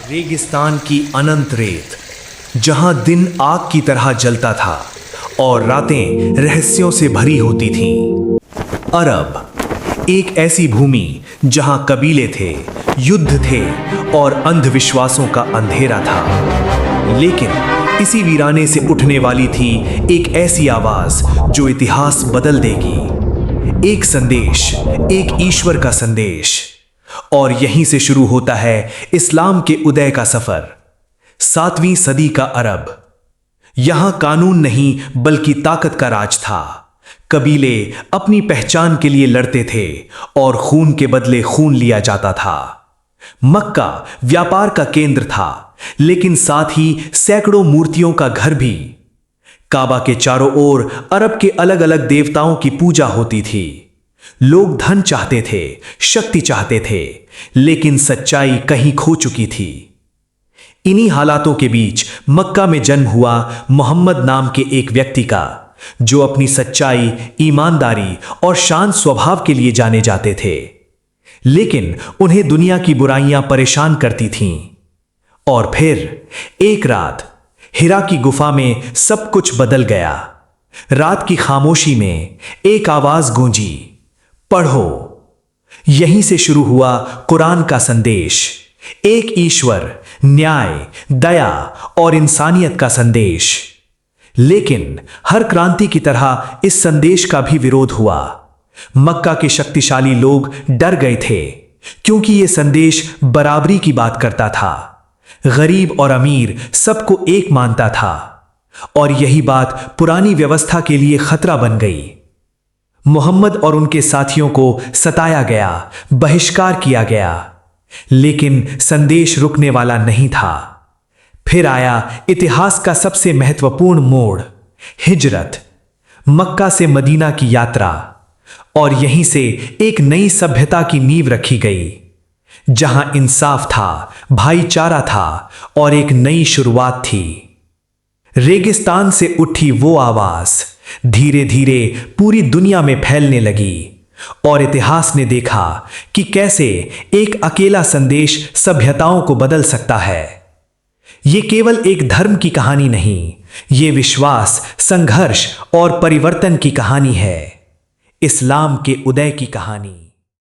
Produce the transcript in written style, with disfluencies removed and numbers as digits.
रेगिस्तान की अनंत रेत, जहां दिन आग की तरह जलता था और रातें रहस्यों से भरी होती थीं। अरब, एक ऐसी भूमि जहां कबीले थे, युद्ध थे और अंधविश्वासों का अंधेरा था। लेकिन इसी वीराने से उठने वाली थी एक ऐसी आवाज जो इतिहास बदल देगी। एक संदेश, एक ईश्वर का संदेश। और यहीं से शुरू होता है इस्लाम के उदय का सफर। 7वीं सदी का अरब। यहां कानून नहीं बल्कि ताकत का राज था। कबीले अपनी पहचान के लिए लड़ते थे और खून के बदले खून लिया जाता था। मक्का व्यापार का केंद्र था, लेकिन साथ ही सैकड़ों मूर्तियों का घर भी। काबा के चारों ओर अरब के अलग अलग देवताओं की पूजा होती थी। लोग धन चाहते थे, शक्ति चाहते थे, लेकिन सच्चाई कहीं खो चुकी थी। इन्हीं हालातों के बीच मक्का में जन्म हुआ मोहम्मद नाम के एक व्यक्ति का, जो अपनी सच्चाई, ईमानदारी और शांत स्वभाव के लिए जाने जाते थे। लेकिन उन्हें दुनिया की बुराइयां परेशान करती थीं। और फिर एक रात हिरा की गुफा में सब कुछ बदल गया। रात की खामोशी में एक आवाज गूंजी, पढ़ो। यहीं से शुरू हुआ कुरान का संदेश। एक ईश्वर, न्याय, दया और इंसानियत का संदेश। लेकिन हर क्रांति की तरह इस संदेश का भी विरोध हुआ। मक्का के शक्तिशाली लोग डर गए थे, क्योंकि यह संदेश बराबरी की बात करता था। गरीब और अमीर सबको एक मानता था, और यही बात पुरानी व्यवस्था के लिए खतरा बन गई। मोहम्मद और उनके साथियों को सताया गया, बहिष्कार किया गया, लेकिन संदेश रुकने वाला नहीं था। फिर आया इतिहास का सबसे महत्वपूर्ण मोड़, हिजरत। मक्का से मदीना की यात्रा, और यहीं से एक नई सभ्यता की नींव रखी गई, जहां इंसाफ था, भाईचारा था और एक नई शुरुआत थी। रेगिस्तान से उठी वो आवाज धीरे धीरे पूरी दुनिया में फैलने लगी, और इतिहास ने देखा कि कैसे एक अकेला संदेश सभ्यताओं को बदल सकता है। ये केवल एक धर्म की कहानी नहीं, ये विश्वास, संघर्ष और परिवर्तन की कहानी है। इस्लाम के उदय की कहानी।